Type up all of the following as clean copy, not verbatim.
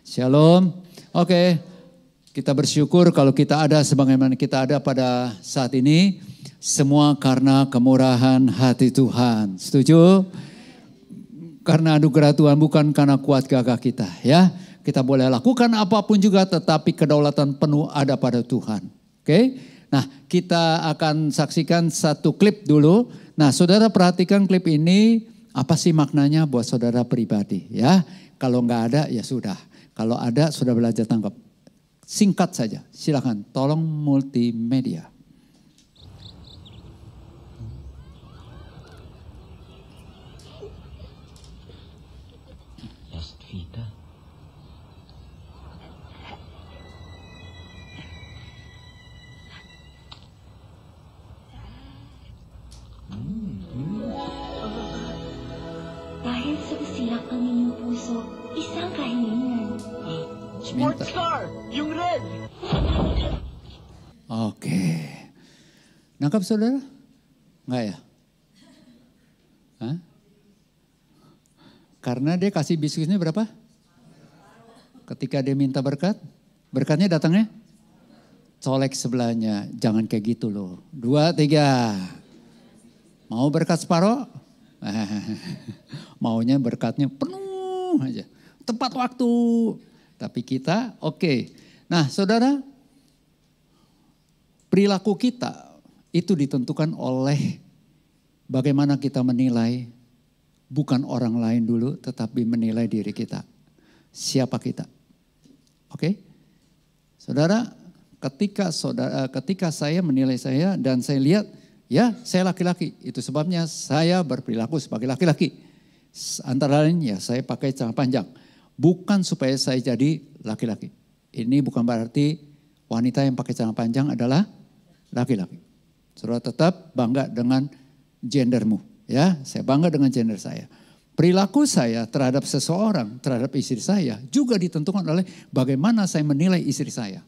Shalom. Oke, kita bersyukur kalau kita ada sebagaimana kita ada pada saat ini. Semua karena kemurahan hati Tuhan. Setuju? Karena anugerah Tuhan, bukan karena kuat gagah kita. Ya, kita boleh lakukan apapun juga, tetapi kedaulatan penuh ada pada Tuhan. Oke? Nah, kita akan saksikan satu klip dulu. Nah, saudara perhatikan klip ini, apa sih maknanya buat saudara pribadi? Ya, kalau nggak ada ya sudah. Kalau ada, sudah belajar tangkap. Singkat saja, silakan. Tolong multimedia. Vita. Dahil sa usilak ng inyong puso, isang kahilingan. Sports car! Yung red! Oke. Nangkap saudara? Enggak ya? Hah? Karena dia kasih biskuitnya berapa? Ketika dia minta berkat, berkatnya datangnya? Colek sebelahnya, jangan kayak gitu loh. 2, 3. Mau berkat separoh? Maunya berkatnya penuh aja. Tepat waktu. Tapi kita oke. Nah saudara, perilaku kita itu ditentukan oleh bagaimana kita menilai. Bukan orang lain dulu, tetapi menilai diri kita. Siapa kita? Oke? Saudara, ketika saya menilai saya dan saya lihat, ya saya laki-laki. Itu sebabnya saya berperilaku sebagai laki-laki. Antara lain ya saya pakai celana panjang. Bukan supaya saya jadi laki-laki. Ini bukan berarti wanita yang pakai celana panjang adalah laki-laki. Saudara tetap bangga dengan gendermu. Ya, saya bangga dengan gender saya. Perilaku saya terhadap seseorang, terhadap istri saya juga ditentukan oleh bagaimana saya menilai istri saya.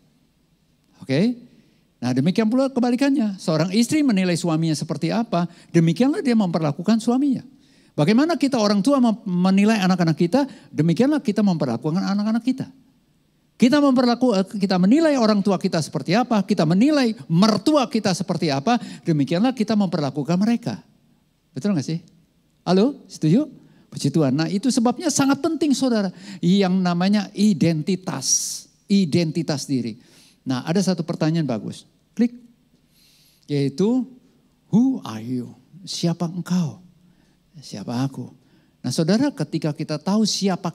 Oke? Nah, demikian pula kebalikannya. Seorang istri menilai suaminya seperti apa, demikianlah dia memperlakukan suaminya. Bagaimana kita orang tua menilai anak-anak kita, demikianlah kita memperlakukan anak-anak kita. Kita menilai orang tua kita seperti apa, kita menilai mertua kita seperti apa, demikianlah kita memperlakukan mereka. Betul gak sih? Halo, setuju? Puji Tuhan. Nah itu sebabnya sangat penting saudara. Yang namanya identitas. Identitas diri. Nah ada satu pertanyaan bagus. Klik. Yaitu, who are you? Siapa engkau? Siapa aku? Nah saudara ketika kita tahu siapa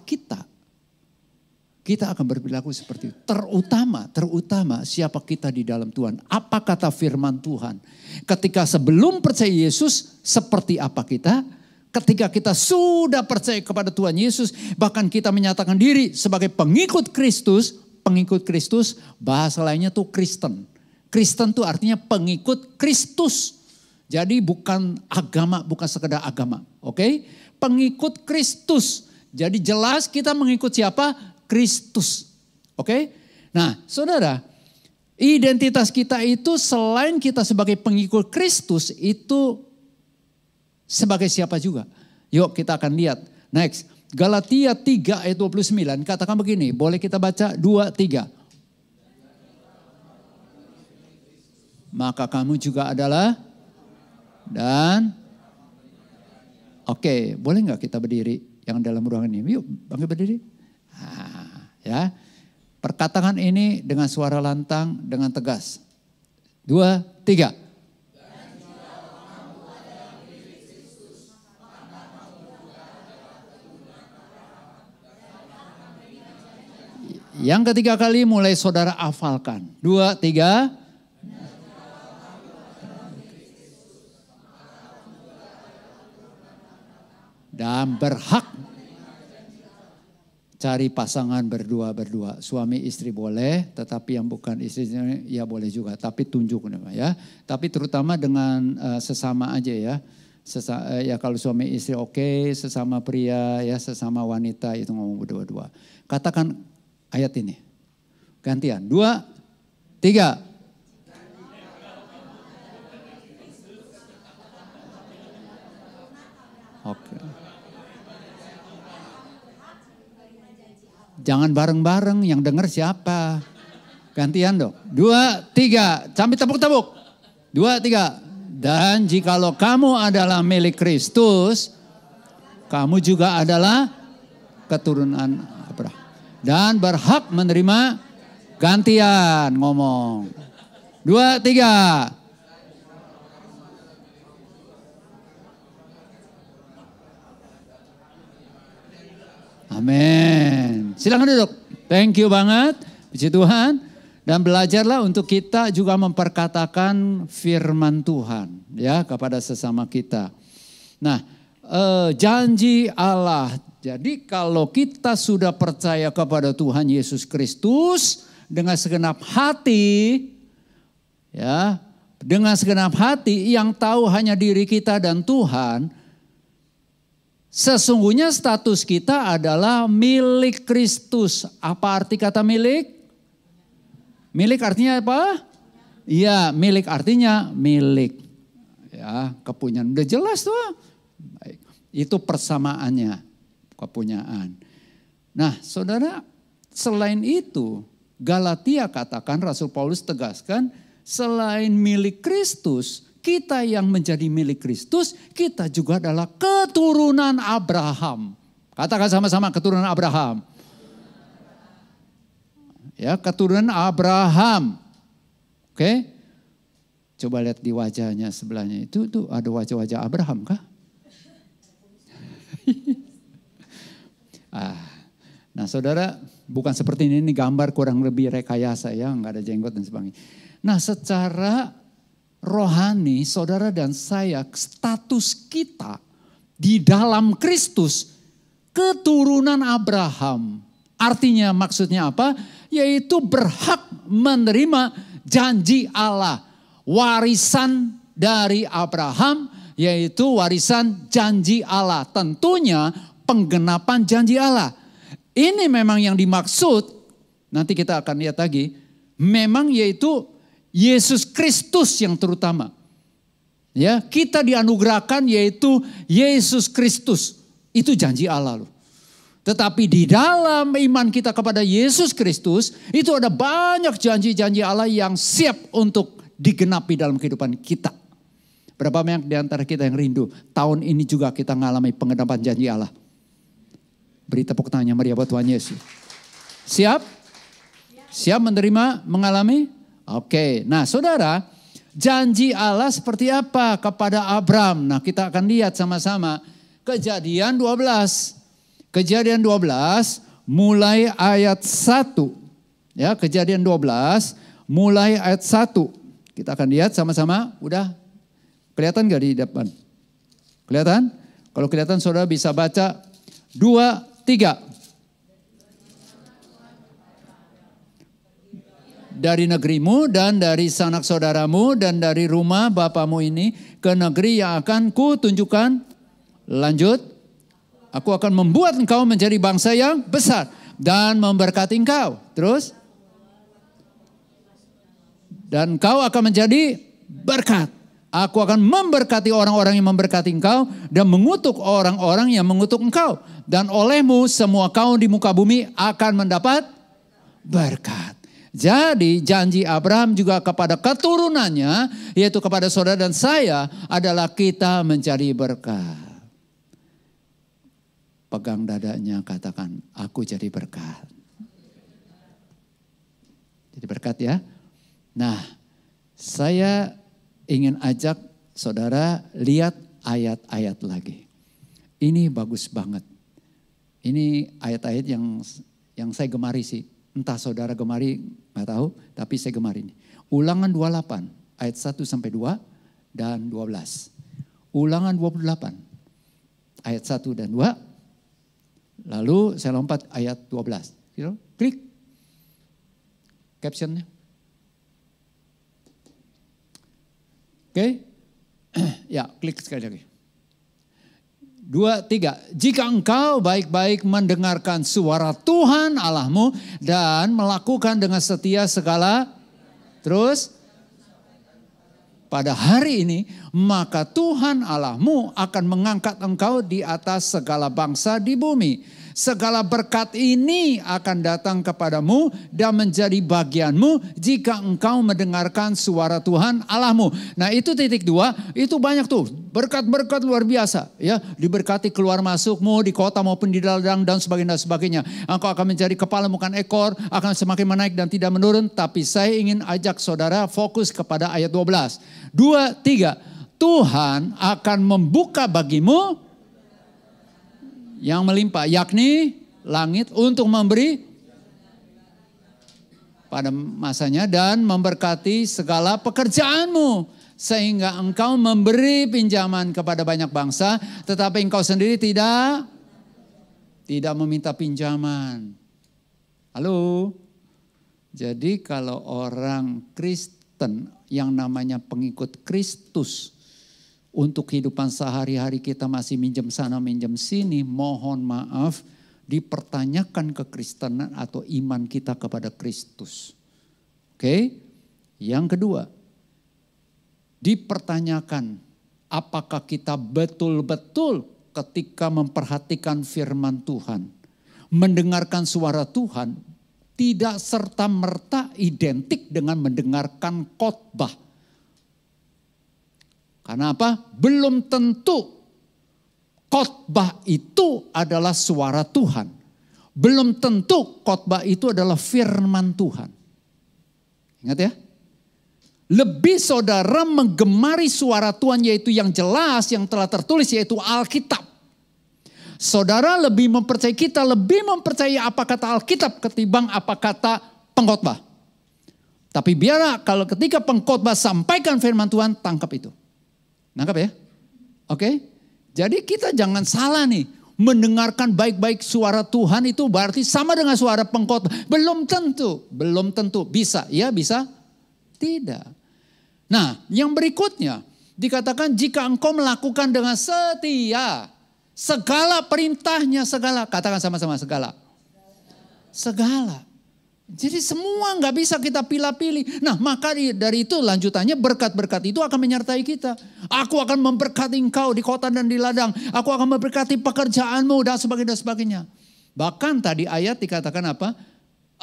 kita akan berperilaku seperti itu. Terutama siapa kita di dalam Tuhan. Apa kata firman Tuhan. Ketika sebelum percaya Yesus seperti apa kita. Ketika kita sudah percaya kepada Tuhan Yesus. Bahkan kita menyatakan diri sebagai pengikut Kristus. Pengikut Kristus bahasa lainnya tuh Kristen. Kristen tuh artinya pengikut Kristus. Jadi bukan agama, bukan sekedar agama. Oke? Pengikut Kristus. Jadi jelas kita mengikut siapa? Kristus. Oke? Nah, saudara, identitas kita itu selain kita sebagai pengikut Kristus itu sebagai siapa juga? Yuk kita akan lihat. Next, Galatia 3 ayat 29 katakan begini, boleh kita baca 2, 3. Maka kamu juga adalah dan oke, boleh nggak kita berdiri yang dalam ruangan ini? Yuk, bangkit berdiri. Nah, ya, perkatakan ini dengan suara lantang, dengan tegas. 2, 3. Yang ketiga kali mulai saudara hafalkan. 2, 3. Dan berhak cari pasangan berdua. Suami istri boleh, tetapi yang bukan istri ya boleh juga. Tapi tunjuk ya. Tapi terutama dengan sesama aja ya. Ya kalau suami istri oke, sesama pria ya, sesama wanita itu ngomong berdua-dua. Katakan ayat ini. Gantian. 2, 3. Oke. Jangan bareng-bareng, yang dengar siapa? Gantian dong. 2, 3, sampai tepuk-tepuk. 2, 3. Dan jikalau kamu adalah milik Kristus, kamu juga adalah keturunan Abraham. Dan berhak menerima gantian ngomong. 2, 3. Amin. Silakan duduk. Thank you banget. Puji Tuhan. Dan belajarlah untuk kita juga memperkatakan firman Tuhan ya kepada sesama kita. Nah, janji Allah. Jadi kalau kita sudah percaya kepada Tuhan Yesus Kristus dengan segenap hati, ya, dengan segenap hati yang tahu hanya diri kita dan Tuhan, sesungguhnya status kita adalah milik Kristus. Apa arti kata milik? Milik artinya apa? Iya, milik artinya milik. Ya, kepunyaan. Udah jelas tuh. Baik. Itu persamaannya, kepunyaan. Nah, saudara, selain itu, Galatia katakan, Rasul Paulus tegaskan, selain milik Kristus, kita yang menjadi milik Kristus, kita juga adalah keturunan Abraham. Katakan sama-sama, keturunan Abraham. Ya, keturunan Abraham. Oke. Coba lihat di wajahnya sebelahnya. Itu tuh ada wajah-wajah Abraham kah? Nah saudara, bukan seperti ini gambar kurang lebih rekayasa ya. Enggak ada jenggot dan sebagainya. Nah secara rohani saudara dan saya, status kita di dalam Kristus keturunan Abraham. Artinya maksudnya apa? Yaitu berhak menerima janji Allah. Warisan dari Abraham yaitu warisan janji Allah. Tentunya penggenapan janji Allah. Ini memang yang dimaksud, nanti kita akan lihat lagi. Memang yaitu Yesus Kristus yang terutama. Ya, kita dianugerahkan yaitu Yesus Kristus. Itu janji Allah loh. Tetapi di dalam iman kita kepada Yesus Kristus, itu ada banyak janji-janji Allah yang siap untuk digenapi dalam kehidupan kita. Berapa banyak di antara kita yang rindu, tahun ini juga kita mengalami penggenapan janji Allah. Beri tepuk tangannya meriah buat Tuhan Yesus. Siap? Siap menerima, mengalami? Oke, nah saudara, janji Allah seperti apa kepada Abraham? Nah kita akan lihat sama-sama Kejadian 12. Kejadian 12 mulai ayat 1. Ya, Kejadian 12 mulai ayat 1. Kita akan lihat sama-sama. Udah kelihatan gak di depan? Kelihatan? Kalau kelihatan saudara bisa baca 2, 3. Dari negerimu dan dari sanak saudaramu dan dari rumah bapamu ini ke negeri yang akan kutunjukkan. Lanjut. Aku akan membuat engkau menjadi bangsa yang besar dan memberkati engkau. Terus. Dan engkau akan menjadi berkat. Aku akan memberkati orang-orang yang memberkati engkau dan mengutuk orang-orang yang mengutuk engkau. Dan olehmu semua kaum di muka bumi akan mendapat berkat. Jadi janji Abraham juga kepada keturunannya, yaitu kepada saudara dan saya, adalah kita menjadi berkat. Pegang dadanya, katakan, aku jadi berkat. Jadi berkat ya. Nah, saya ingin ajak saudara lihat ayat-ayat lagi. Ini bagus banget. Ini ayat-ayat yang saya gemari sih. Entah saudara gemari, nggak tahu, tapi saya gemari ini. Ulangan 28, ayat 1 sampai 2 dan 12. Ulangan 28, ayat 1 dan 2. Lalu saya lompat ayat 12. Klik captionnya. Oke. Ya, klik sekali lagi. 2, 3. Jika engkau baik-baik mendengarkan suara Tuhan Allahmu dan melakukan dengan setia segala, terus pada hari ini, maka Tuhan Allahmu akan mengangkat engkau di atas segala bangsa di bumi. segala berkat ini akan datang kepadamu dan menjadi bagianmu jika engkau mendengarkan suara Tuhan Allahmu. Nah itu titik 2, itu banyak tuh berkat-berkat luar biasa ya. Diberkati keluar masukmu di kota maupun di ladang dan sebagainya. Engkau akan menjadi kepala bukan ekor, akan semakin menaik dan tidak menurun. Tapi saya ingin ajak saudara fokus kepada ayat 12. 2, 3, Tuhan akan membuka bagimu yang melimpah, yakni langit untuk memberi pada masanya dan memberkati segala pekerjaanmu. Sehingga engkau memberi pinjaman kepada banyak bangsa, tetapi engkau sendiri tidak meminta pinjaman. Halo? Jadi kalau orang Kristen yang namanya pengikut Kristus, untuk kehidupan sehari-hari kita masih minjem sana minjem sini, mohon maaf, dipertanyakan kekristenan atau iman kita kepada Kristus. Oke? Yang kedua, dipertanyakan apakah kita betul-betul ketika memperhatikan firman Tuhan, mendengarkan suara Tuhan, tidak serta-merta identik dengan mendengarkan khotbah. Karena apa? Belum tentu khotbah itu adalah suara Tuhan. Belum tentu khotbah itu adalah firman Tuhan. Ingat ya? Lebih saudara menggemari suara Tuhan yaitu yang jelas, yang telah tertulis yaitu Alkitab. Saudara lebih mempercayai, kita lebih mempercayai apa kata Alkitab ketimbang apa kata pengkhotbah. Tapi biarlah kalau ketika pengkhotbah sampaikan firman Tuhan, tangkap itu. Nangkap ya? Oke? Jadi kita jangan salah nih. Mendengarkan baik-baik suara Tuhan itu berarti sama dengan suara pengkhotbah. Belum tentu. Bisa, ya bisa? Tidak. Nah yang berikutnya. Dikatakan jika engkau melakukan dengan setia. Segala perintahnya segala. Katakan sama-sama segala. Segala. Jadi semua nggak bisa kita pilih-pilih. Nah maka dari itu lanjutannya berkat-berkat itu akan menyertai kita. Aku akan memberkati engkau di kota dan di ladang. Aku akan memberkati pekerjaanmu dan sebagainya. Bahkan tadi ayat dikatakan apa?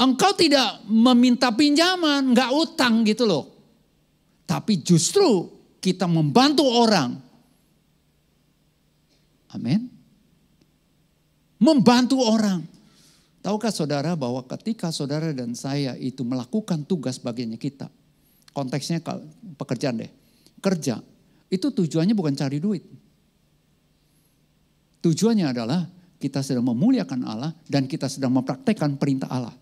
Engkau tidak meminta pinjaman, nggak utang gitu loh. Tapi justru kita membantu orang. Amin. Membantu orang. Tahukah saudara bahwa ketika saudara dan saya itu melakukan tugas bagiannya kita. Konteksnya pekerjaan deh. Kerja. Itu tujuannya bukan cari duit. Tujuannya adalah kita sedang memuliakan Allah dan kita sedang mempraktekkan perintah Allah.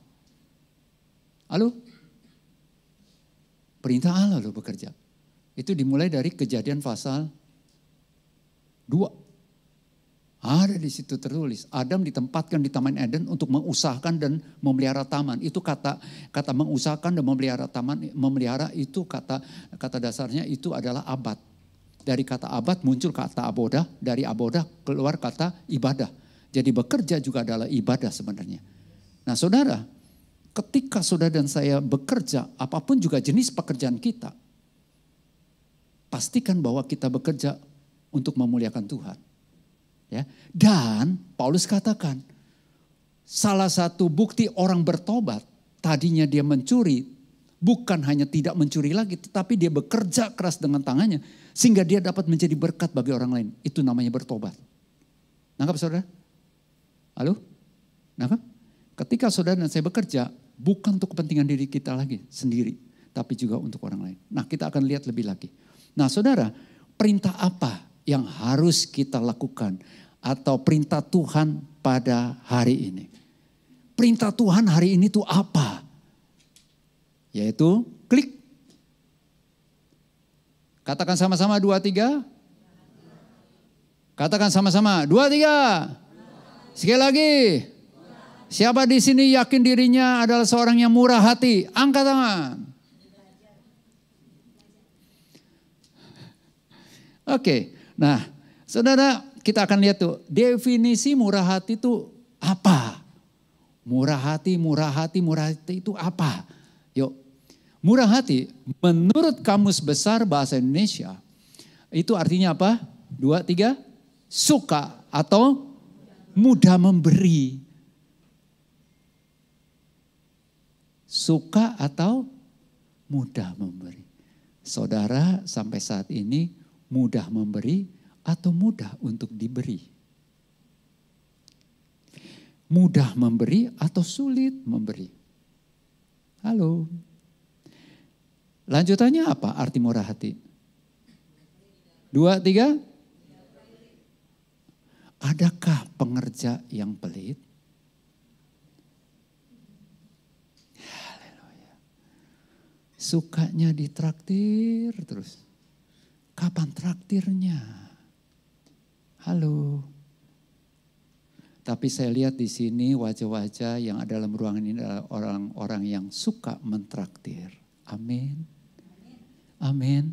Halo? Perintah Allah loh bekerja. Itu dimulai dari Kejadian pasal 2. Ada di situ tertulis, Adam ditempatkan di Taman Eden untuk mengusahakan dan memelihara taman. Itu kata mengusahakan dan memelihara taman, memelihara itu kata dasarnya itu adalah abad. Dari kata abad muncul kata abodah, dari abodah keluar kata ibadah. Jadi bekerja juga adalah ibadah sebenarnya. Nah saudara, ketika saudara dan saya bekerja, apapun juga jenis pekerjaan kita, pastikan bahwa kita bekerja untuk memuliakan Tuhan. Ya. Dan Paulus katakan, salah satu bukti orang bertobat, tadinya dia mencuri, bukan hanya tidak mencuri lagi, tetapi dia bekerja keras dengan tangannya, sehingga dia dapat menjadi berkat bagi orang lain. Itu namanya bertobat. Nangkap saudara? Halo? Nangkap? Ketika saudara dan saya bekerja, bukan untuk kepentingan diri kita lagi sendiri, tapi juga untuk orang lain. Nah kita akan lihat lebih lagi. Nah saudara, perintah apa yang harus kita lakukan? Atau perintah Tuhan pada hari ini. Perintah Tuhan hari ini itu apa? Yaitu klik. Katakan sama-sama 2, 3. Katakan sama-sama 2, 3. Sekali lagi. Siapa di sini yakin dirinya adalah seorang yang murah hati? Angkat tangan. Oke. Nah, saudara, kita akan lihat tuh definisi murah hati itu apa? Murah hati itu apa? Yuk. Murah hati menurut Kamus Besar Bahasa Indonesia itu artinya apa? 2, 3. Suka atau mudah memberi. Suka atau mudah memberi? Saudara sampai saat ini mudah memberi atau mudah untuk diberi? Mudah memberi atau sulit memberi? Halo. Lanjutannya apa arti murah hati? 2, 3. Adakah pengerja yang pelit? Haleluya. Sukanya ditraktir terus. Kapan traktirnya? Halo. Tapi saya lihat di sini wajah-wajah yang ada dalam ruangan ini adalah orang-orang yang suka mentraktir. Amin. Amin.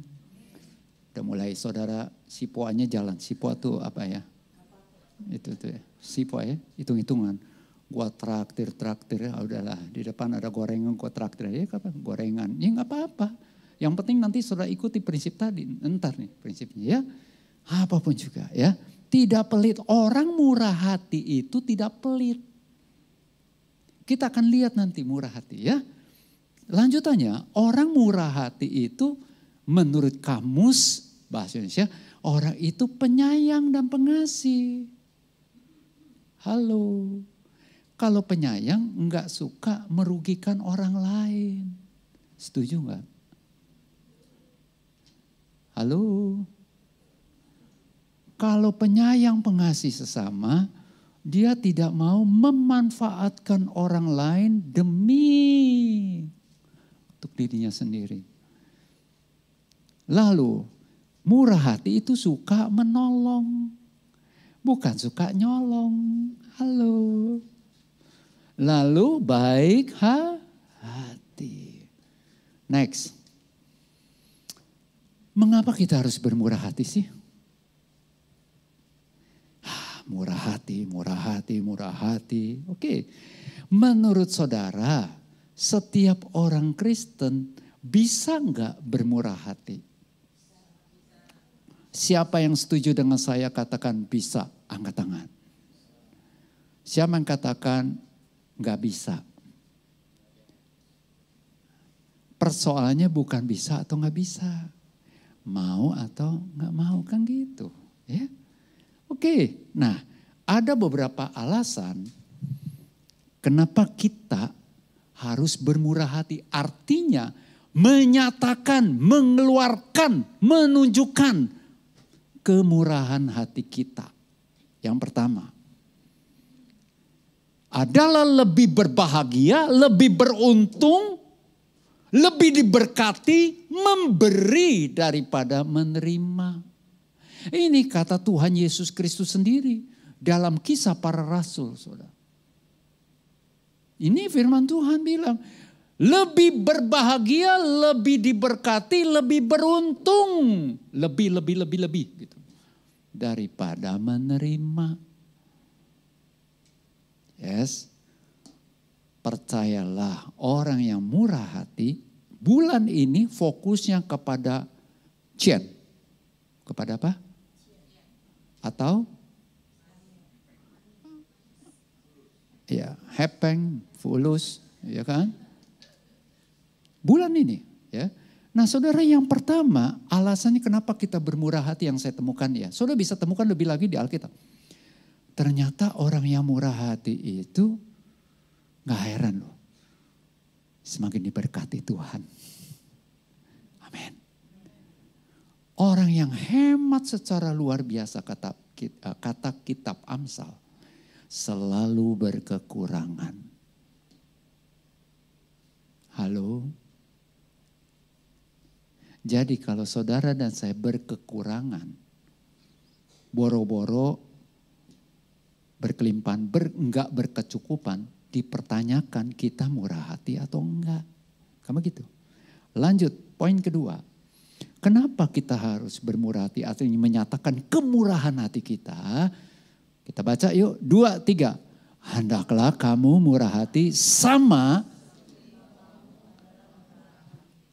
Udah mulai saudara sipoannya jalan. Sipoa itu apa ya? Itu tuh ya. Sipoa ya, hitung-hitungan. Gua traktir ya udahlah. Di depan ada gorengan, gua traktir. Ya kapan? Gorengan. Ya nggak apa-apa. Yang penting nanti saudara ikuti prinsip tadi. Entar nih prinsipnya ya. Apapun juga ya. Tidak pelit. Orang murah hati itu tidak pelit. Kita akan lihat nanti murah hati ya. Lanjutannya, orang murah hati itu menurut kamus bahasa Indonesia, orang itu penyayang dan pengasih. Halo. Kalau penyayang enggak suka merugikan orang lain. Setuju enggak? Halo. Kalau penyayang pengasih sesama, dia tidak mau memanfaatkan orang lain demi untuk dirinya sendiri. Lalu, murah hati itu suka menolong, bukan suka nyolong. Halo. Lalu baik hati. Next. Mengapa kita harus bermurah hati sih? Murah hati. Oke. Menurut saudara, setiap orang Kristen bisa enggak bermurah hati? Siapa yang setuju dengan saya katakan bisa, angkat tangan. Siapa yang katakan enggak bisa? Persoalannya bukan bisa atau enggak bisa. Mau atau enggak mau, kan gitu. Ya. Oke, nah ada beberapa alasan kenapa kita harus bermurah hati. Artinya menyatakan, mengeluarkan, menunjukkan kemurahan hati kita. Yang pertama adalah lebih berbahagia, lebih beruntung, lebih diberkati memberi daripada menerima. Ini kata Tuhan Yesus Kristus sendiri dalam Kisah Para Rasul, saudara. Ini firman Tuhan bilang, lebih berbahagia, lebih diberkati, lebih beruntung, lebih gitu, daripada menerima. Yes, percayalah orang yang murah hati, bulan ini fokusnya kepada Chen. Kepada apa? Atau ya, hepeng, fulus, ya kan? Bulan ini, ya. Nah, saudara, yang pertama, alasannya kenapa kita bermurah hati yang saya temukan ya. Saudara bisa temukan lebih lagi di Alkitab. Ternyata orang yang murah hati itu gak heran loh. Semakin diberkati Tuhan. Amin. Orang yang hemat secara luar biasa, kata kitab Amsal, selalu berkekurangan. Halo. Jadi kalau saudara dan saya berkekurangan, boro-boro berkelimpahan, enggak berkecukupan, dipertanyakan kita murah hati atau enggak. Kamu gitu. Lanjut, poin kedua. Kenapa kita harus bermurah hati? Artinya menyatakan kemurahan hati kita. Kita baca yuk, 2, 3. Hendaklah kamu murah hati sama.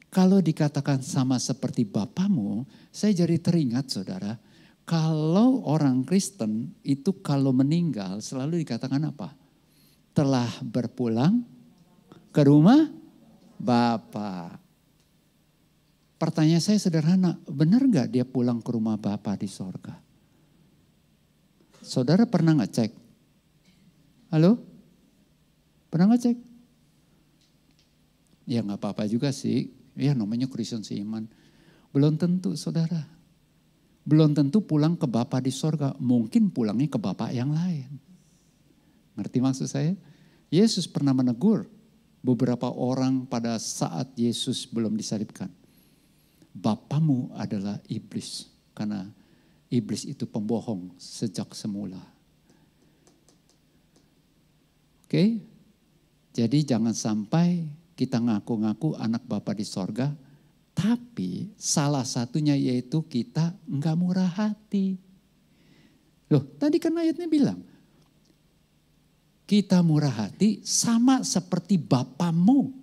Kalau dikatakan sama seperti Bapamu, saya jadi teringat saudara. Kalau orang Kristen itu kalau meninggal selalu dikatakan apa? Telah berpulang ke rumah Bapa. Pertanyaan saya sederhana, benar gak dia pulang ke rumah Bapa di sorga? Saudara pernah ngecek? Halo? Pernah ngecek? Ya gak apa-apa juga sih, ya namanya Kristen seiman. Belum tentu saudara. Belum tentu pulang ke Bapa di sorga, mungkin pulangnya ke Bapa yang lain. Ngerti maksud saya? Yesus pernah menegur beberapa orang pada saat Yesus belum disalibkan. Bapamu adalah iblis, karena iblis itu pembohong sejak semula. Oke, jadi jangan sampai kita ngaku-ngaku anak Bapa di sorga, tapi salah satunya yaitu kita enggak murah hati. Loh, tadi kan ayatnya bilang, kita murah hati sama seperti Bapamu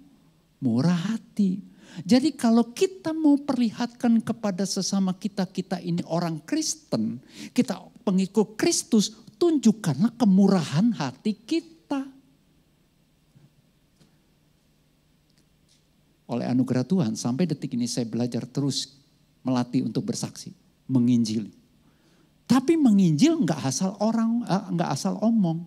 murah hati. Jadi kalau kita mau perlihatkan kepada sesama kita, kita ini orang Kristen, kita pengikut Kristus, tunjukkanlah kemurahan hati kita. Oleh anugerah Tuhan, sampai detik ini saya belajar terus melatih untuk bersaksi, menginjil. Tapi menginjil nggak asal orang, nggak asal omong.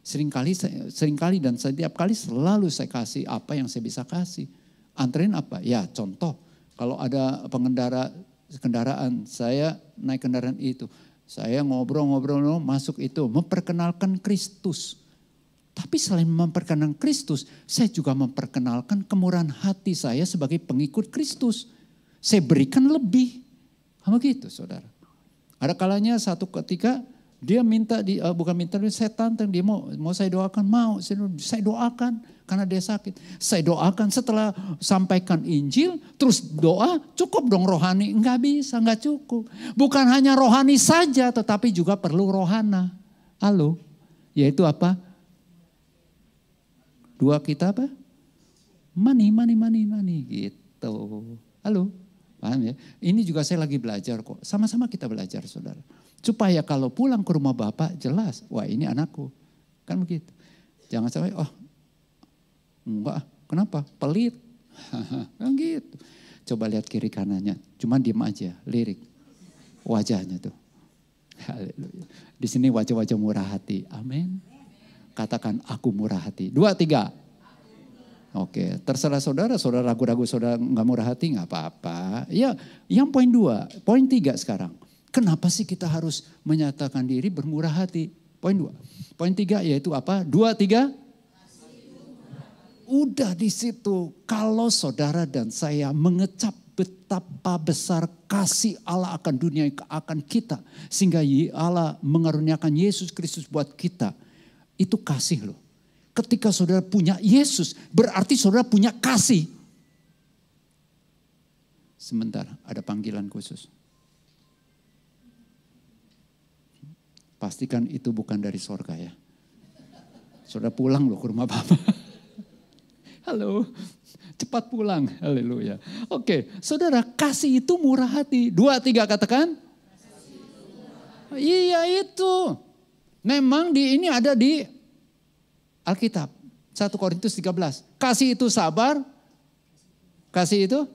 Seringkali dan setiap kali selalu saya kasih apa yang saya bisa kasih. Anterin apa? Ya contoh, kalau ada kendaraan, saya naik kendaraan itu. Saya ngobrol masuk itu, memperkenalkan Kristus. Tapi selain memperkenalkan Kristus, saya juga memperkenalkan kemurahan hati saya sebagai pengikut Kristus. Saya berikan lebih. Begitu saudara. Ada kalanya satu ketika dia minta, bukan minta, saya tantang, dia mau saya doakan, mau. Saya doakan karena dia sakit. Saya doakan setelah sampaikan Injil, terus doa, cukup dong rohani. Enggak bisa, enggak cukup. Bukan hanya rohani saja, tetapi juga perlu rohana. Halo, yaitu apa? Dua kita apa? Money gitu. Halo, paham ya? Ini juga saya lagi belajar kok. Sama-sama kita belajar saudara. Supaya kalau pulang ke rumah Bapak jelas, wah ini anakku. Kan begitu. Jangan sampai, oh enggak, kenapa? Pelit. Kan gitu. Coba lihat kiri kanannya, cuma diem aja, lirik. Wajahnya tuh. Haleluya. Di sini wajah-wajah murah hati. Amin. Katakan aku murah hati. 2, 3. Oke, terserah saudara ragu-ragu saudara nggak murah hati nggak apa-apa. Ya, yang poin 2, poin 3 sekarang. Kenapa sih kita harus menyatakan diri bermurah hati? Poin 2. Poin 3 yaitu apa? 2, 3. Udah di situ. Kalau saudara dan saya mengecap betapa besar kasih Allah akan dunia, akan kita. Sehingga Allah mengaruniakan Yesus Kristus buat kita. Itu kasih loh. Ketika saudara punya Yesus, berarti saudara punya kasih. Sebentar, ada panggilan khusus. Pastikan itu bukan dari sorga ya. Saudara pulang loh ke rumah Bapak. Halo, cepat pulang. Haleluya. Oke, saudara, kasih itu murah hati. 2, 3 katakan. Iya itu. Memang ini ada di Alkitab. 1 Korintus 13. Kasih itu sabar. Kasih itu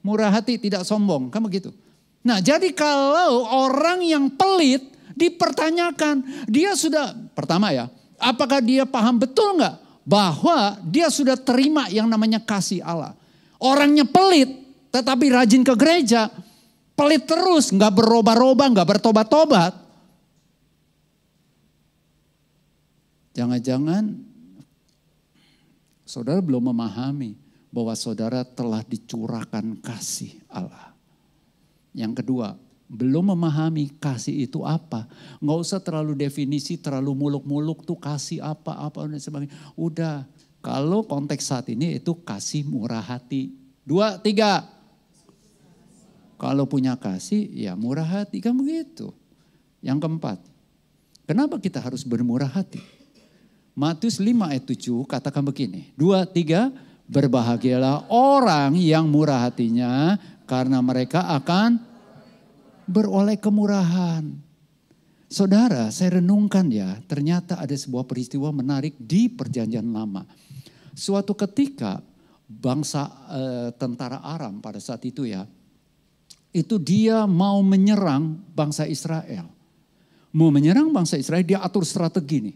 murah hati, tidak sombong. Kan begitu. Nah jadi kalau orang yang pelit dipertanyakan. Dia sudah, pertama ya. Apakah dia paham betul enggak? Bahwa dia sudah terima yang namanya kasih Allah. Orangnya pelit tetapi rajin ke gereja. Pelit terus, enggak berubah-ubah, enggak bertobat-tobat. Jangan-jangan saudara belum memahami bahwa saudara telah dicurahkan kasih Allah. Yang kedua, belum memahami kasih itu apa. Nggak usah terlalu definisi, terlalu muluk-muluk tuh kasih apa dan sebagainya. Udah, kalau konteks saat ini itu kasih murah hati. 2, 3. Kalau punya kasih ya murah hati, kan begitu. Yang keempat, kenapa kita harus bermurah hati? Matius 5 ayat 7 katakan begini. 2, 3, berbahagialah orang yang murah hatinya karena mereka akan beroleh kemurahan. Saudara, saya renungkan ya, ternyata ada sebuah peristiwa menarik di Perjanjian Lama. Suatu ketika bangsa tentara Aram pada saat itu ya. Itu dia mau menyerang bangsa Israel. Mau menyerang bangsa Israel, dia atur strategi nih.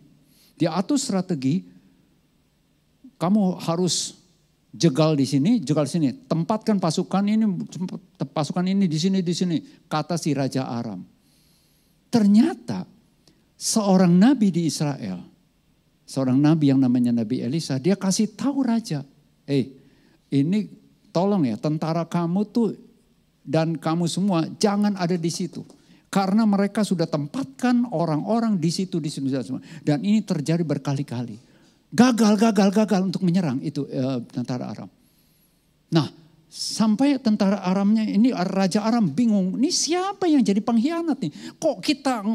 Dia atur strategi, kamu harus jegal di sini, tempatkan pasukan ini di sini, kata si Raja Aram. Ternyata seorang nabi di Israel, seorang nabi yang namanya Nabi Elisa, dia kasih tahu raja, ini tolong ya, tentara kamu tuh dan kamu semua jangan ada di situ. Karena mereka sudah tempatkan orang-orang di situ semua. Dan ini terjadi berkali-kali. Gagal untuk menyerang itu tentara Aram. Nah, sampai tentara Aramnya ini Raja Aram bingung. Ini siapa yang jadi pengkhianat nih? Kok kita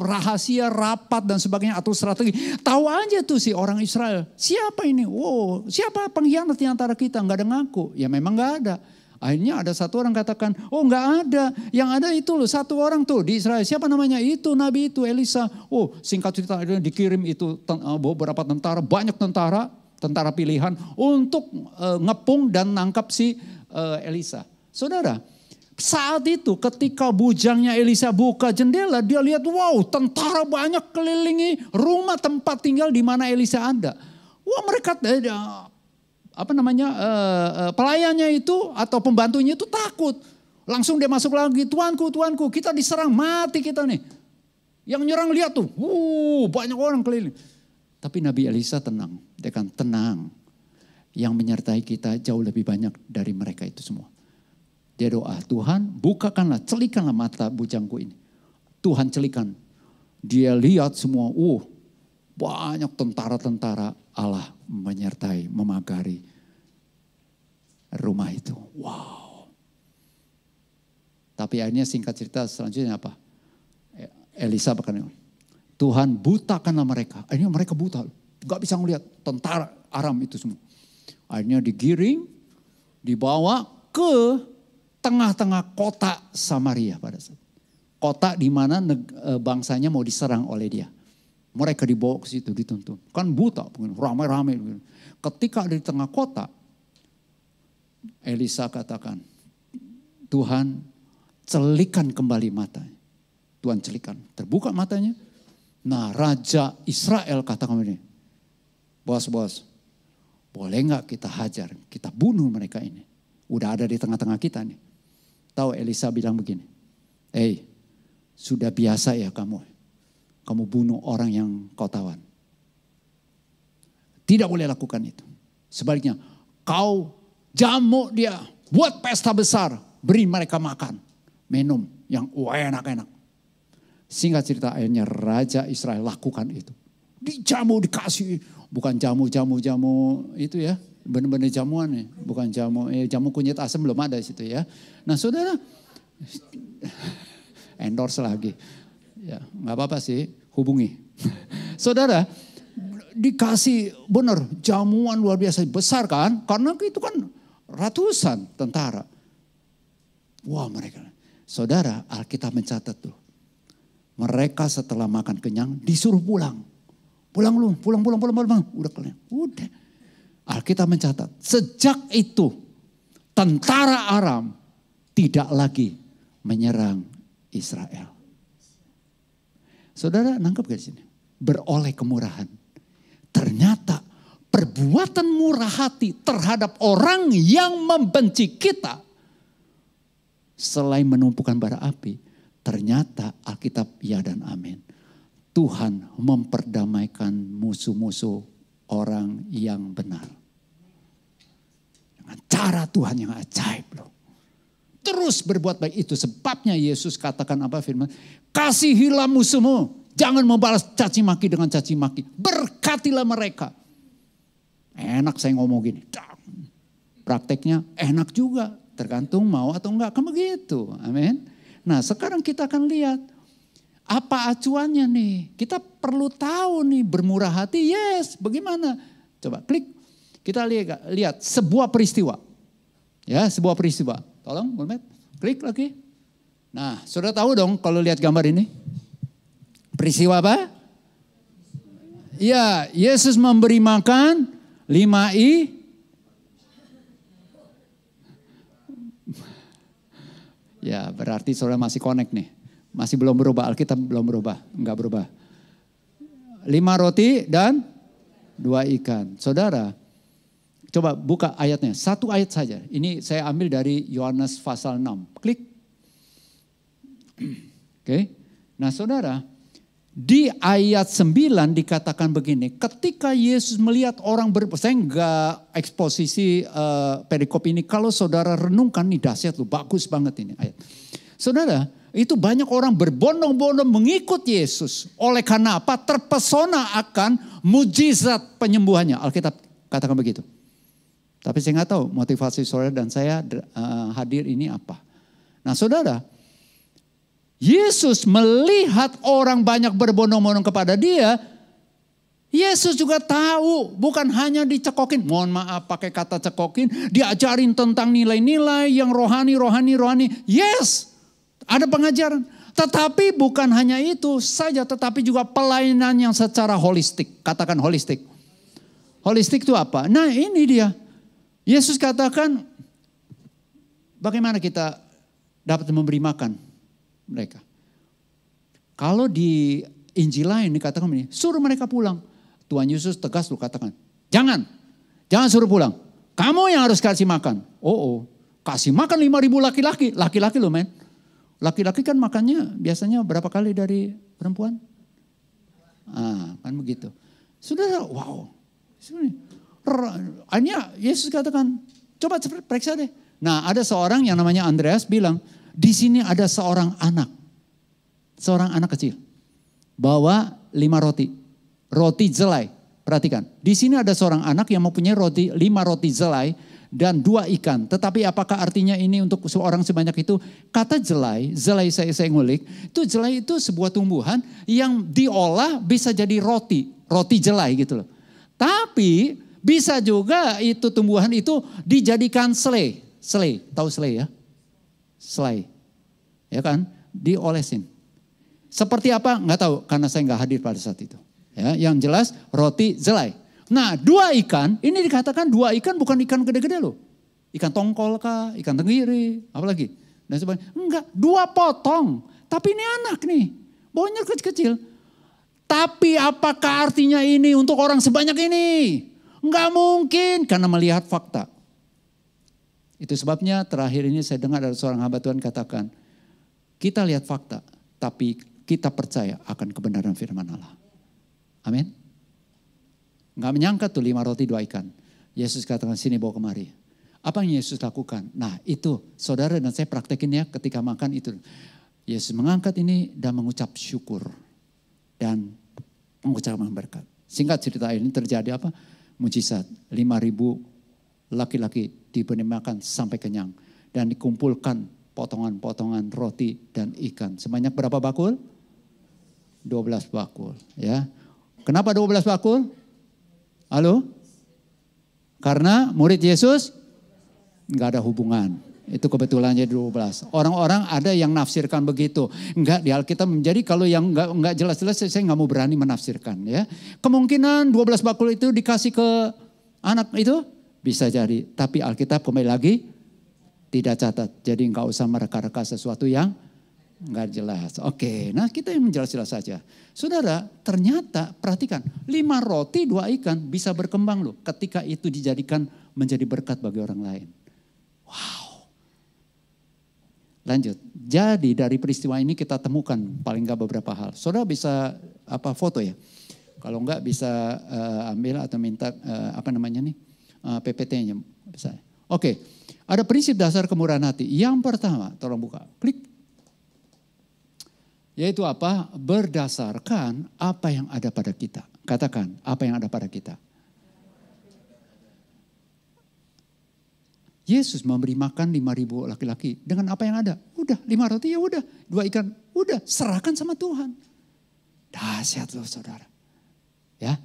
rahasia, rapat dan sebagainya atau strategi. Tahu aja tuh si orang Israel. Siapa ini? Wow, siapa pengkhianat di antara kita? Enggak ada ngaku. Ya memang enggak ada. Akhirnya ada satu orang katakan, oh enggak ada. Yang ada itu loh, satu orang tuh di Israel. Siapa namanya? Itu Nabi itu Elisa. Oh singkat cerita dikirim itu beberapa tentara, banyak tentara pilihan untuk ngepung dan nangkap si Elisa. Saudara, saat itu ketika bujangnya Elisa buka jendela, dia lihat wow tentara banyak kelilingi rumah tempat tinggal di mana Elisa ada. Wah mereka pelayannya itu atau pembantunya itu takut. Langsung dia masuk lagi, tuanku kita diserang, mati kita nih. Yang nyerang lihat tuh, banyak orang keliling. Tapi Nabi Elisa tenang, dia kan tenang. Yang menyertai kita jauh lebih banyak dari mereka itu semua. Dia doa, Tuhan bukakanlah, celikanlah mata bujangku ini. Tuhan celikan. Dia lihat semua, banyak tentara-tentara Allah menyertai, memagari rumah itu. Wow. Tapi akhirnya singkat cerita selanjutnya apa? Elisa bahkan, Tuhan butakanlah mereka. Akhirnya mereka buta. Gak bisa ngelihat tentara Aram itu semua. Akhirnya digiring, dibawa ke tengah-tengah kota Samaria pada saat. Kota di mana bangsanya mau diserang oleh dia. Mereka dibawa ke situ dituntun. Kan buta, ramai-ramai. Ketika ada di tengah kota, Elisa katakan, Tuhan celikan kembali matanya. Tuhan celikan, terbuka matanya. Nah Raja Israel katakan ini, bos, boleh nggak kita hajar, kita bunuh mereka ini. Udah ada di tengah-tengah kita nih. Tahu Elisa bilang begini, sudah biasa ya kamu bunuh orang yang kau tawan. Tidak boleh lakukan itu. Sebaliknya, kau jamu dia, buat pesta besar, beri mereka makan, minum yang enak-enak. Singkat cerita akhirnya Raja Israel lakukan itu. Dijamu, dikasih, bukan jamu itu ya, benar-benar jamuan ya, bukan jamu kunyit asam belum ada di situ ya. Nah saudara, endorse lagi. Ya, nggak apa-apa sih, hubungi. Saudara, dikasih benar jamuan luar biasa besar kan? Karena itu kan ratusan tentara. Wah mereka, saudara Alkitab mencatat tuh. Mereka setelah makan kenyang disuruh pulang. Pulang, udah kenyang. Udah. Alkitab mencatat, sejak itu tentara Aram tidak lagi menyerang Israel. Saudara nangkep gak di sini? Beroleh kemurahan. Ternyata perbuatan murah hati terhadap orang yang membenci kita, selain menumpukan bara api, ternyata Alkitab ya dan amin. Tuhan memperdamaikan musuh-musuh orang yang benar. Dengan cara Tuhan yang ajaib loh. Terus berbuat baik, itu sebabnya Yesus katakan apa firman? Kasihilah musuhmu, jangan membalas caci maki dengan caci maki. Berkatilah mereka. Enak saya ngomong gini. Prakteknya enak juga, tergantung mau atau enggak, kan begitu. Amin. Nah sekarang kita akan lihat apa acuannya nih. Kita perlu tahu nih bermurah hati, yes bagaimana. Coba klik, kita lihat sebuah peristiwa. Ya sebuah peristiwa. Tolong, Bulmet, klik lagi. Nah, sudah tahu dong kalau lihat gambar ini? Peristiwa apa? Ya, Yesus memberi makan 5 Ya berarti saudara masih connect nih. Masih belum berubah, Alkitab belum berubah, enggak berubah. 5 roti dan 2 ikan. Saudara, coba buka ayatnya, 1 ayat saja. Ini saya ambil dari Yohanes pasal 6. Klik. Oke. Nah saudara, di ayat 9 dikatakan begini, ketika Yesus melihat orang saya enggak eksposisi perikop ini, kalau saudara renungkan nih dahsyat loh, bagus banget ini ayat. Saudara, itu banyak orang berbondong-bondong mengikut Yesus. Oleh karena apa? Terpesona akan mujizat penyembuhannya. Alkitab katakan begitu. Tapi saya nggak tahu motivasi saudara dan saya hadir ini apa. Nah saudara, Yesus melihat orang banyak berbondong-bondong kepada dia. Yesus juga tahu, bukan hanya dicekokin. Mohon maaf pakai kata cekokin. Diajarin tentang nilai-nilai yang rohani. Yes. Ada pengajaran, tetapi bukan hanya itu saja, tetapi juga pelayanan yang secara holistik. Katakan holistik. Holistik itu apa? Nah ini dia. Yesus katakan, bagaimana kita dapat memberi makan mereka. Kalau di Injil lain dikatakan ini, suruh mereka pulang. Tuhan Yesus tegas lu katakan, jangan suruh pulang. Kamu yang harus kasih makan. Kasih makan 5.000 laki-laki. Laki-laki loh men. Laki-laki kan makannya biasanya berapa kali dari perempuan? Kan begitu. Saudara, wow. Hanya Yesus katakan, coba periksa deh. Nah ada seorang yang namanya Andreas bilang, di sini ada seorang anak kecil. Bawa 5 roti jelai. Perhatikan, di sini ada seorang anak yang mempunyai 5 roti jelai dan 2 ikan. Tetapi apakah artinya ini untuk seorang sebanyak itu? Kata jelai saya ngulik. Jelai itu sebuah tumbuhan yang diolah bisa jadi roti jelai gitu loh. Tapi bisa juga itu tumbuhan itu dijadikan selai. Tahu selai ya? Selai. Ya kan? Diolesin. Seperti apa? Enggak tahu karena saya enggak hadir pada saat itu. Ya, yang jelas roti jelai. Nah 2 ikan, ini dikatakan 2 ikan bukan ikan gede-gede loh. Ikan tongkol kah, ikan tenggiri, apalagi. Dan sebagainya. Enggak, 2 potong. Tapi ini anak nih, baunya kecil-kecil. Tapi apakah artinya ini untuk orang sebanyak ini? Enggak mungkin, karena melihat fakta. Itu sebabnya terakhir ini saya dengar dari seorang hamba Tuhan katakan, kita lihat fakta, tapi kita percaya akan kebenaran firman Allah. Amin. Nggak menyangka tuh 5 roti 2 ikan. Yesus katakan sini bawa kemari. Apa yang Yesus lakukan? Nah itu saudara dan saya praktekin ya ketika makan itu. Yesus mengangkat ini dan mengucap syukur. Dan mengucapkan berkat. Singkat cerita ini terjadi apa? Mujizat. 5.000 laki-laki diberi makan sampai kenyang. Dan dikumpulkan potongan-potongan roti dan ikan. Sebanyak berapa bakul? 12 bakul. Ya. Kenapa 12 bakul? Halo? Karena murid Yesus enggak ada hubungan. Itu kebetulan jadi 12. Orang-orang ada yang nafsirkan begitu. Enggak di Alkitab menjadi kalau yang enggak jelas-jelas saya enggak mau berani menafsirkan ya. Kemungkinan 12 bakul itu dikasih ke anak itu bisa jadi. Tapi Alkitab kembali lagi tidak catat. Jadi enggak usah mereka-reka sesuatu yang enggak jelas. Oke, nah kita yang menjelas-jelas saja. Saudara, ternyata perhatikan 5 roti 2 ikan bisa berkembang loh. Ketika itu dijadikan menjadi berkat bagi orang lain. Wow. Lanjut. Jadi dari peristiwa ini kita temukan paling enggak beberapa hal. Saudara bisa foto ya. Kalau enggak bisa ambil atau minta PPT-nya. Oke. Ada prinsip dasar kemurahan hati. Yang pertama, tolong buka. Klik. Yaitu apa? Berdasarkan apa yang ada pada kita. Katakan, apa yang ada pada kita. Yesus memberi makan 5.000 laki-laki dengan apa yang ada. Udah 5 roti ya udah, 2 ikan. Udah serahkan sama Tuhan. Dahsyat loh saudara. Ya.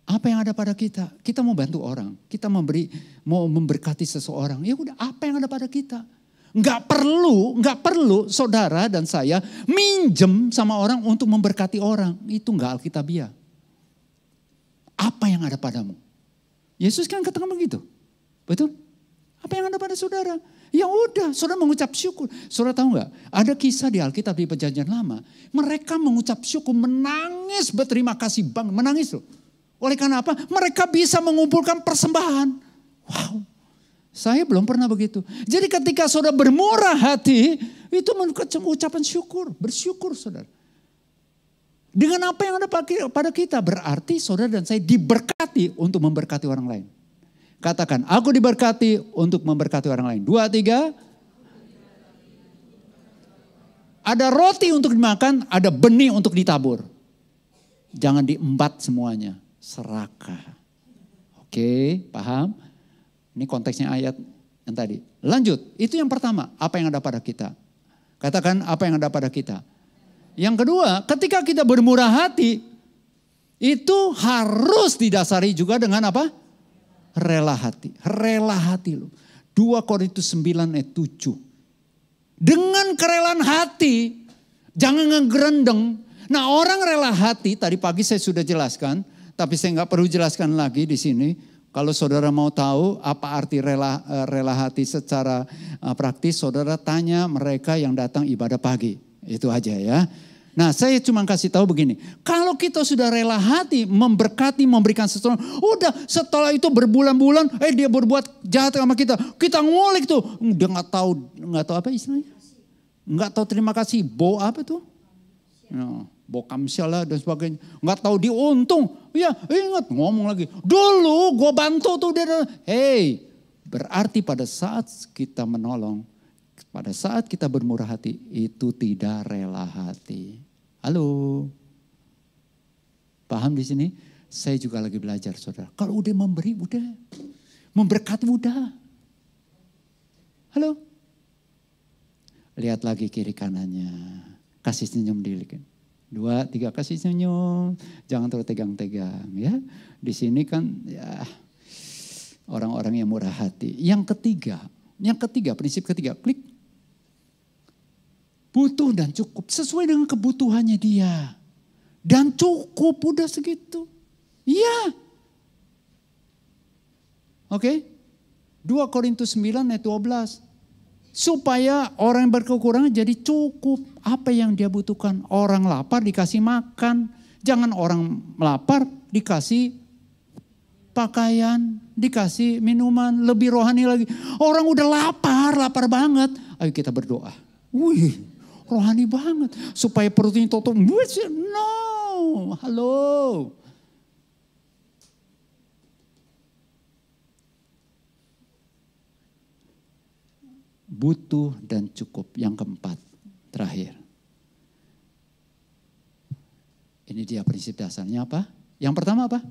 Apa yang ada pada kita? Kita mau bantu orang. Kita mau memberkati seseorang. Ya udah apa yang ada pada kita. Enggak perlu saudara dan saya minjem sama orang untuk memberkati orang. Itu enggak alkitabiah. Apa yang ada padamu? Yesus kan katakan begitu. Betul? Apa yang ada pada saudara? Ya udah, saudara mengucap syukur. Saudara tahu nggak? Ada kisah di Alkitab di Perjanjian Lama. Mereka mengucap syukur, menangis, berterima kasih banget, menangis loh. Oleh karena apa? Mereka bisa mengumpulkan persembahan. Wow, saya belum pernah begitu. Jadi ketika saudara bermurah hati, itu ucapan syukur, bersyukur saudara. Dengan apa yang ada pada kita, berarti saudara dan saya diberkati untuk memberkati orang lain. Katakan, aku diberkati untuk memberkati orang lain. 2, 3. Ada roti untuk dimakan, ada benih untuk ditabur. Jangan diembat semuanya, serakah. Oke, paham? Ini konteksnya ayat yang tadi. Lanjut, itu yang pertama, apa yang ada pada kita. Katakan apa yang ada pada kita. Yang kedua, ketika kita bermurah hati, itu harus didasari juga dengan apa? Rela hati. Rela hati loh. 2 Korintus 9 ayat 7. Dengan kerelaan hati, jangan ngegerendeng. Nah orang rela hati, tadi pagi saya sudah jelaskan, tapi saya nggak perlu jelaskan lagi di sini. Kalau saudara mau tahu apa arti rela hati secara praktis, saudara tanya mereka yang datang ibadah pagi. Itu aja ya. Nah saya cuma kasih tahu begini, kalau kita sudah rela hati memberkati, memberikan sesuatu, udah setelah itu berbulan-bulan, dia berbuat jahat sama kita ngulik tuh, dia nggak tahu apa istilahnya, nggak tahu terima kasih, apa tuh, bokamsial lah dan sebagainya, nggak tahu diuntung, ya ingat ngomong lagi, dulu gue bantu tuh dia, berarti pada saat kita menolong, pada saat kita bermurah hati, itu tidak rela hati. Halo, paham di sini? Saya juga lagi belajar saudara. Kalau udah memberi, udah. Memberkati, udah. Halo. Lihat lagi kiri kanannya. Kasih senyum diri. 2, 3 kasih senyum. Jangan terlalu tegang-tegang ya. Di sini kan ya orang-orang yang murah hati. Yang ketiga, prinsip ketiga, klik. Butuh dan cukup sesuai dengan kebutuhannya dia. Dan cukup udah segitu. Iya. Oke. 2 Korintus 9 ayat 12. Supaya orang yang berkekurangan jadi cukup. Apa yang dia butuhkan. Orang lapar dikasih makan. Jangan orang lapar dikasih pakaian. Dikasih minuman. Lebih rohani lagi. Orang udah lapar banget. Ayo kita berdoa. Wih. Rohani banget. Supaya perutnya tutup. No. Halo. Butuh dan cukup. Yang keempat. Terakhir. Ini dia prinsip dasarnya apa? Yang pertama apa?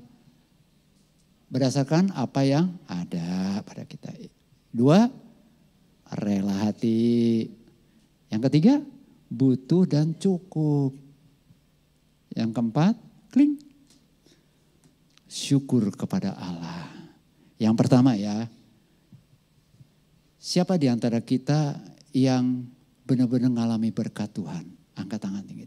Berdasarkan apa yang ada pada kita. 2. Rela hati. Yang ketiga. Butuh dan cukup. Yang keempat, kling. Syukur kepada Allah. Yang pertama ya. Siapa di antara kita yang benar-benar mengalami berkat Tuhan? Angkat tangan tinggi.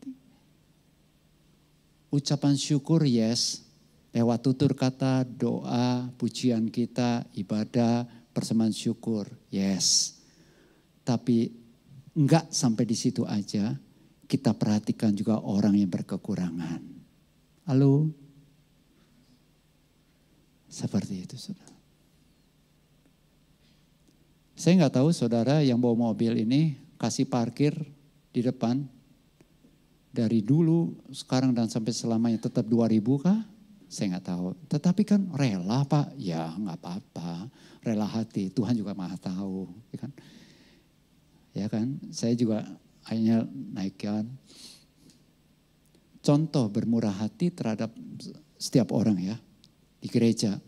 Ucapan syukur yes. Lewat tutur kata, doa, pujian kita, ibadah, persembahan syukur yes. Tapi enggak sampai di situ aja, kita perhatikan juga orang yang berkekurangan. Halo? Seperti itu saudara. Saya enggak tahu saudara yang bawa mobil ini kasih parkir di depan. Dari dulu, sekarang dan sampai selamanya tetap 2.000 kah? Saya enggak tahu. Tetapi kan rela Pak, ya enggak apa-apa. Rela hati, Tuhan juga maha tahu. Ya kan? Ya kan, saya juga akhirnya naikkan. Contoh bermurah hati terhadap setiap orang ya. Di gereja.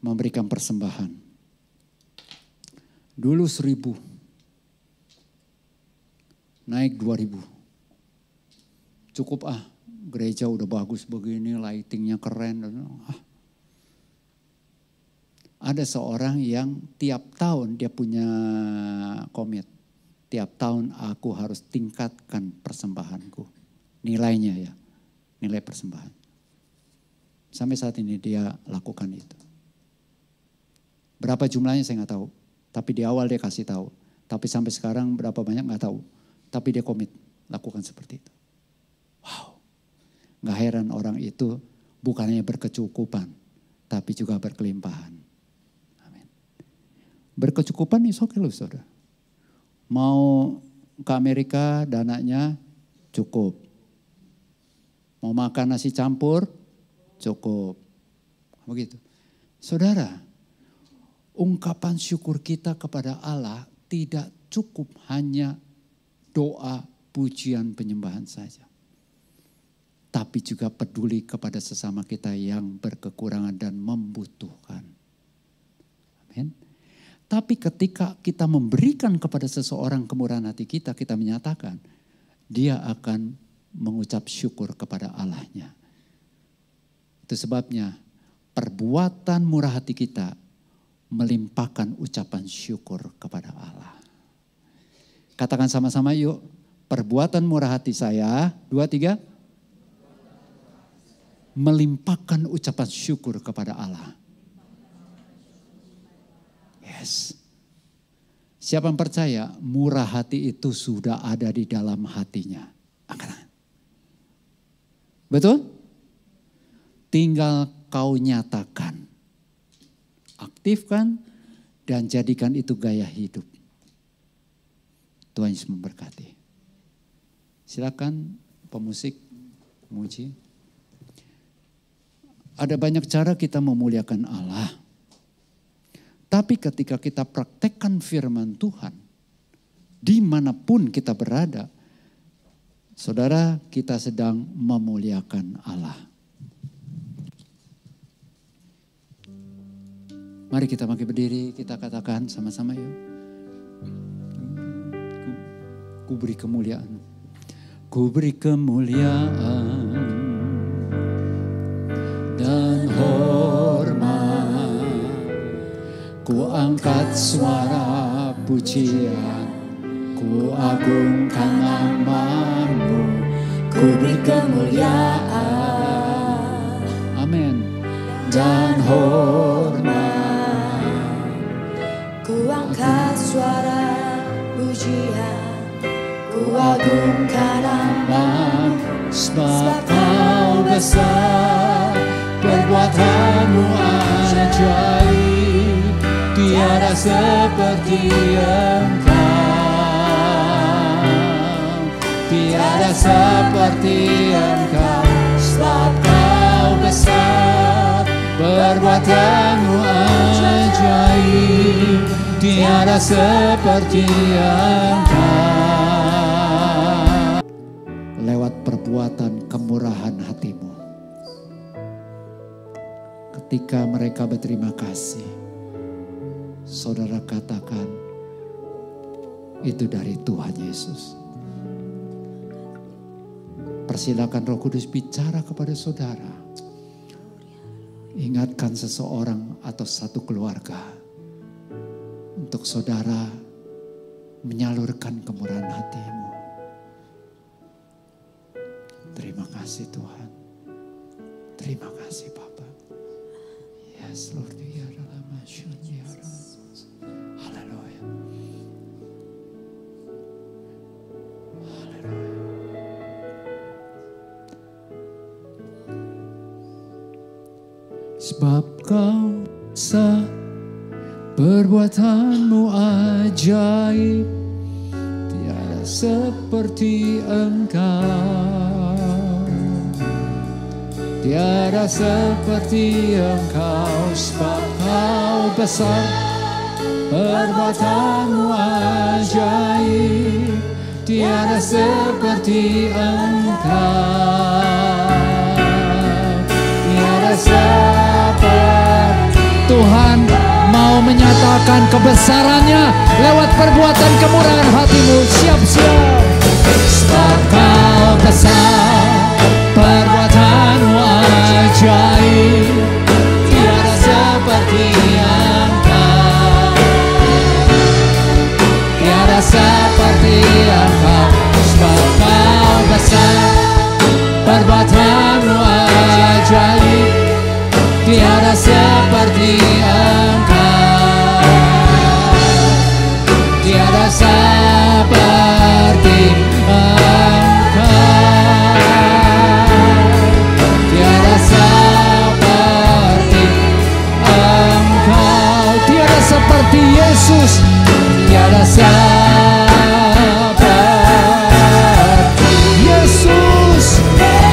Memberikan persembahan. Dulu 1.000. Naik 2.000. Cukup gereja udah bagus begini, lightingnya keren. Ada seorang yang tiap tahun dia punya komit. Tiap tahun aku harus tingkatkan persembahanku. Nilainya ya, nilai persembahan. Sampai saat ini dia lakukan itu. Berapa jumlahnya saya nggak tahu. Tapi di awal dia kasih tahu. Tapi sampai sekarang berapa banyak nggak tahu. Tapi dia komit lakukan seperti itu. Wow. Nggak heran orang itu bukannya berkecukupan. Tapi juga berkelimpahan. Amin. Berkecukupan is oke loh saudara. Mau ke Amerika dananya cukup. Mau makan nasi campur cukup. Begitu. Saudara, ungkapan syukur kita kepada Allah tidak cukup hanya doa, pujian, penyembahan saja. Tapi juga peduli kepada sesama kita yang berkekurangan dan membutuhkan. Amin. Tapi ketika kita memberikan kepada seseorang kemurahan hati kita, kita menyatakan dia akan mengucap syukur kepada Allahnya. Itu sebabnya perbuatan murah hati kita melimpahkan ucapan syukur kepada Allah. Katakan sama-sama yuk, perbuatan murah hati saya, 2, 3. Melimpahkan ucapan syukur kepada Allah. Yes. Siapa yang percaya murah hati itu sudah ada di dalam hatinya? Angkat tangan. Betul? Tinggal kau nyatakan. Aktifkan dan jadikan itu gaya hidup. Tuhan Yesus memberkati. Silakan pemusik muji. Ada banyak cara kita memuliakan Allah. Tapi ketika kita praktekkan firman Tuhan, dimanapun kita berada, saudara, kita sedang memuliakan Allah. Mari kita makin berdiri, kita katakan sama-sama yuk. Ku beri kemuliaan. Ku beri kemuliaan dan hormat. Ku angkat suara pujian. Ku agungkan nama-Mu. Ku beri kemuliaan. Amin. Dan hormat. Ku angkat suara pujian, ku agungkan nama-Mu, sebab Kau besar, perbuatan-Mu ajaib, tiada seperti Engkau, tiada seperti Engkau, sebab Kau besar, perbuatan-Mu ajaib, tiada seperti Engkau. Lewat perbuatan kemurahan hati-Mu. Ketika mereka berterima kasih, saudara katakan, itu dari Tuhan Yesus. Persilakan Roh Kudus bicara kepada saudara. Ingatkan seseorang atau satu keluarga untuk saudara menyalurkan kemurahan hati-Mu. Terima kasih Tuhan. Terima kasih Bapa. Yes Lord, ya dalam masyurnya. Haleluya. Haleluya. Sebab Kau sah, perbuatan-Mu ajaib, tiada seperti Engkau, tiada seperti Engkau, sebab Kau besar, perbuatan-Mu ajaib, tiada seperti Engkau, tiada seperti. Tuhan mau menyatakan kebesarannya lewat perbuatan kemurahan hati-Mu. Siap-siap. Sebab Kau besar, perbuatan-Mu ajaib, tiada seperti Engkau, tiada seperti Engkau. Sebab Kau besar, perbuatan-Mu ajaib, tiada seperti Engkau. seperti Yesus, tiada sahabat. Yesus, yes.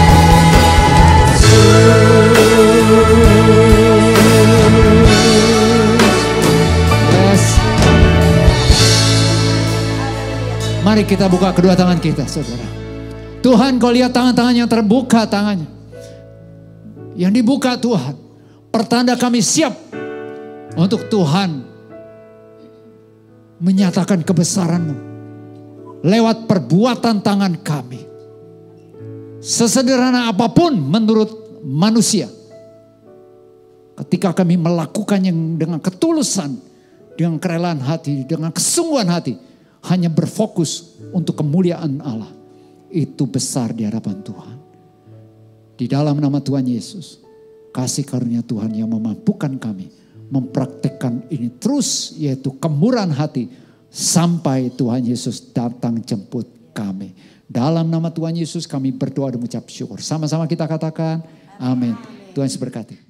Mari kita buka kedua tangan kita, saudara. Tuhan, kau lihat tangan-tangan yang terbuka, tangannya yang dibuka Tuhan, pertanda kami siap untuk Tuhan menyatakan kebesaran-Mu lewat perbuatan tangan kami. Sesederhana apapun menurut manusia, ketika kami melakukannya dengan ketulusan, dengan kerelaan hati, dengan kesungguhan hati, hanya berfokus untuk kemuliaan Allah, itu besar di hadapan Tuhan. Di dalam nama Tuhan Yesus, kasih karunia Tuhan yang memampukan kami mempraktikkan ini terus, yaitu kemurahan hati sampai Tuhan Yesus datang jemput kami. Dalam nama Tuhan Yesus kami berdoa dan mengucap syukur. Sama-sama kita katakan amin. Tuhan Yesus berkati.